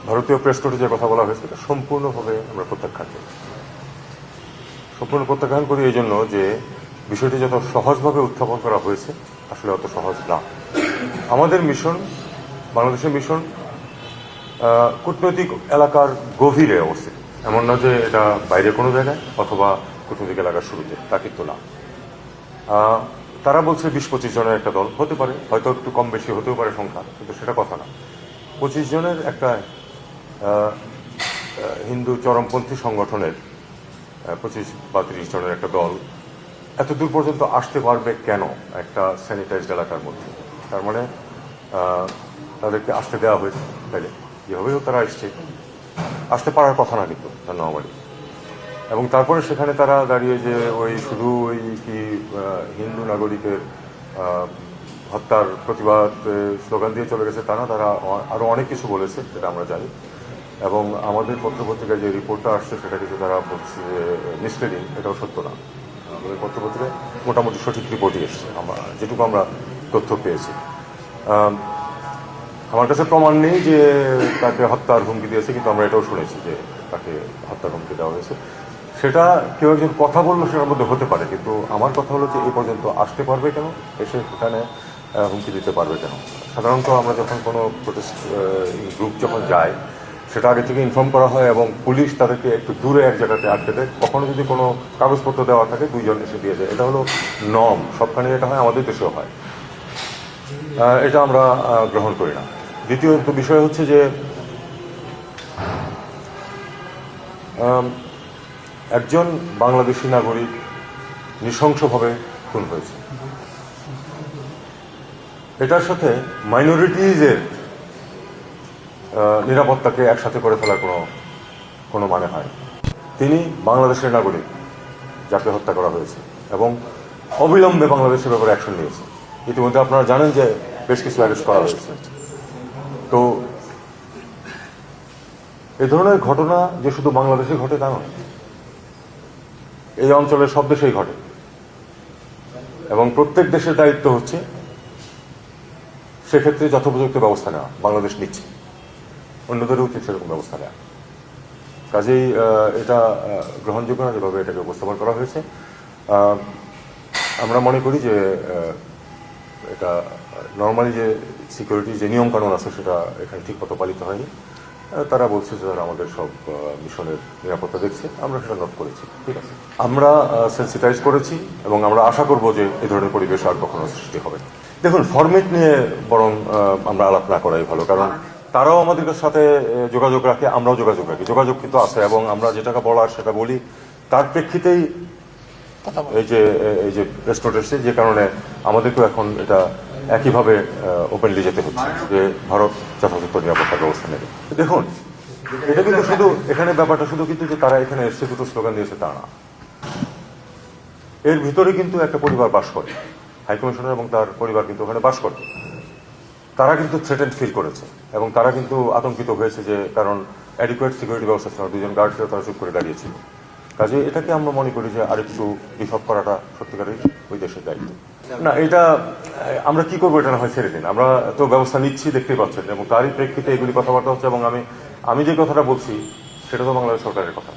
ভারতীয় প্রেস কোর্টে যে কথা বলা হয়েছে এটা সম্পূর্ণভাবে আমরা প্রত্যাখ্যান করি। সম্পূর্ণ প্রত্যাখ্যান করি এই জন্য যে বিষয়টি যত সহজভাবে উত্থাপন করা হয়েছে আসলে অত সহজ না। আমাদের মিশন, বাংলাদেশের মিশন কূটনৈতিক এলাকার গভীরে অবস্থিত, এমন না যে এটা বাইরে কোনো জায়গায় অথবা কূটনৈতিক এলাকার শুরুতে, তা কিন্তু না। তারা বলছে 20-25 জনের একটা দল হতে পারে, হয়তো একটু কম বেশি হতেও পারে সংখ্যা, কিন্তু সেটা কথা না। 25 জনের একটা হিন্দু চরমপন্থী সংগঠনের 25 বা 30 জনের একটা দল এত দূর পর্যন্ত আসতে পারবে কেন একটা স্যানিটাইজড এলাকার মধ্যে? তার মানে তাদেরকে আসতে দেওয়া হয়েছে, তাইলে যেভাবেও তারা আসতে পারার কথা না কিন্তু নর্মালি। এবং তারপরে সেখানে তারা দাঁড়িয়ে যে ওই শুধু ওই কি হিন্দু নাগরিকের হত্যার প্রতিবাদ স্লোগান দিয়ে চলে গেছে তা না, তারা আরো অনেক কিছু বলেছে যেটা আমরা জানি। এবং আমাদের পত্রপত্রিকায় যে রিপোর্টটা আসছে সেটা কিছু তারা বলছে মিসলিডিং, এটাও সত্য না। আমাদের পত্রপত্রিকায় মোটামুটি সঠিক রিপোর্টই এসছে, যেটুকু আমরা তথ্য পেয়েছি। আমার কাছে প্রমাণ নেই যে তাকে হত্যার হুমকি দিয়েছে, কিন্তু আমরা এটাও শুনেছি যে তাকে হত্যার হুমকি দেওয়া হয়েছে। সেটা কেউ একজন কথা বললো সেটার মধ্যে হতে পারে, কিন্তু আমার কথা হলো যে এই পর্যন্ত আসতে পারবে কেন, এসে সেখানে হুমকি দিতে পারবে কেন? সাধারণত আমরা যখন কোনো প্রোটেস্ট গ্রুপ যখন যায় সেটা আগে থেকে ইনফর্ম করা হয় এবং পুলিশ তাদেরকে একটু দূরে এক জায়গাতে আটকে দেয়। কখনো যদি কোনো কাগজপত্র দেওয়া থাকে 2 জন এসে দিয়ে দেয়, এটা হলো নর্ম, সবখানে এটা হয়, আমাদের দেশেও হয়। এটা আমরা গ্রহণ করি না। দ্বিতীয় বিষয় হচ্ছে যে একজন বাংলাদেশি নাগরিক নৃশংসভাবে খুন হয়েছে, এটার সাথে মাইনরিটিজের নিরাপত্তাকে একসাথে করে ফেলার কোনো মানে হয়। তিনি বাংলাদেশের নাগরিক যাকে হত্যা করা হয়েছে এবং অবিলম্বে বাংলাদেশের ব্যাপারে অ্যাকশন নিয়েছে। ইতিমধ্যে আপনারা জানেন যে বেশ কিছু অ্যারেস্ট করা হয়েছে। তো এই ধরনের ঘটনা যে শুধু বাংলাদেশে ঘটে তা নয়, এই অঞ্চলের সব দেশেই ঘটে এবং প্রত্যেক দেশের দায়িত্ব হচ্ছে সেক্ষেত্রে যথোপযুক্ত ব্যবস্থা নেওয়া। বাংলাদেশ নিচ্ছে, অন্যদেরও উচিত সেরকম ব্যবস্থা নেওয়া। কাজেই এটা গ্রহণযোগ্য না যেভাবে এটাকে উপস্থাপন করা হয়েছে। আমরা মনে করি যে এটা নর্মালি যে সিকিউরিটি যে নিয়ম কানুন আছে সেটা এখানে ঠিক মতো পালিত হয়নি। তারা বলছে যে তারা আমাদের সব মিশনের নিরাপত্তা দেখছে, আমরা সেটা নোট করেছি, ঠিক আছে। আমরা সেন্সিটাইজ করেছি এবং আমরা আশা করব যে এই ধরনের পরিবেশ আর কখনো সৃষ্টি হবে না। দেখুন, ফরম্যাট নিয়ে বরং আমরা আলাপ না করাই ভালো, কারণ তারাও আমাদের সাথে যোগাযোগ রাখে, আমরাও যোগাযোগ রাখি, যোগাযোগ কিন্তু আছে এবং আমরা যেটাকে বলার সেটা বলি। তার প্রেক্ষিতেই এই যে প্রেস নোট এসেছে, যে কারণে আমাদেরকেও এখন এটা একইভাবে ওপেনলি যেতে হচ্ছে যে ভারত যথাযথ নিরাপত্তা ব্যবস্থা নেবে। দেখুন, এটা কিন্তু শুধু এখানে ব্যাপারটা শুধু কিন্তু যে তারা এখানে এসছে দুটো স্লোগান দিয়েছে তা না, এর ভিতরে কিন্তু একটা পরিবার বাস করে, হাইকমিশনার এবং তার পরিবার কিন্তু ওখানে বাস করে। তারা কিন্তু থ্রেটেন্ড ফিল করেছে এবং তারা কিন্তু আতঙ্কিত হয়েছে, যে কারণ অ্যাডিকুয়েট সিকিউরিটি ব্যবস্থা ছিল, 2 জন গার্ড ছিল, তারা চুপ করে দাঁড়িয়েছিল। কাজে এটাকে আমরা মনে করি যে আরেকটু রিফর্ম করাটা সত্যিকারের ওই দেশের দায়িত্ব না। এটা আমরা কি করবো এটা না হয় ছেড়ে দিন, আমরা তো ব্যবস্থা নিচ্ছি দেখতেই পাচ্ছেন, এবং তারই প্রেক্ষিতে এগুলি কথাবার্তা হচ্ছে। এবং আমি যে কথাটা বলছি সেটা তো বাংলাদেশ সরকারের কথা।